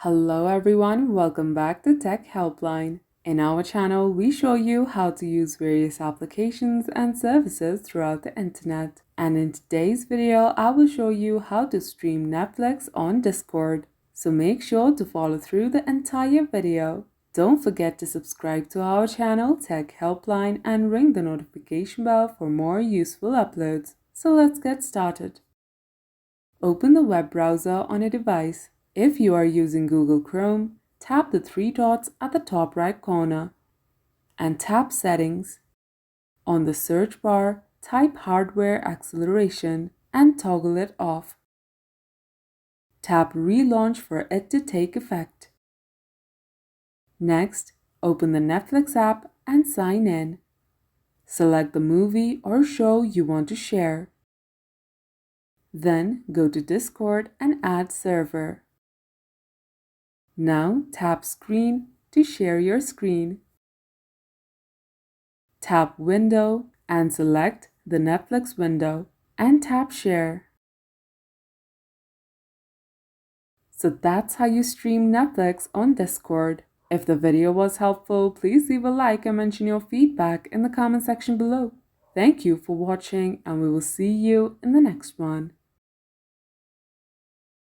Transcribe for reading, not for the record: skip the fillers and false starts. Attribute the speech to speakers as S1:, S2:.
S1: Hello everyone, welcome back to Tech Helpline. In our channel, we show you how to use various applications and services throughout the internet. And in today's video, I will show you how to stream Netflix on Discord. So make sure to follow through the entire video. Don't forget to subscribe to our channel Tech Helpline and ring the notification bell for more useful uploads. So let's get started. Open the web browser on a device. If you are using Google Chrome, tap the three dots at the top right corner and tap Settings. On the search bar, type Hardware Acceleration and toggle it off. Tap Relaunch for it to take effect. Next, open the Netflix app and sign in. Select the movie or show you want to share. Then go to Discord and add server. Now tap Screen to share your screen. Tap Window and select the Netflix window and tap Share. So that's how you stream Netflix on Discord. If the video was helpful, please leave a like and mention your feedback in the comment section below. Thank you for watching and we will see you in the next one.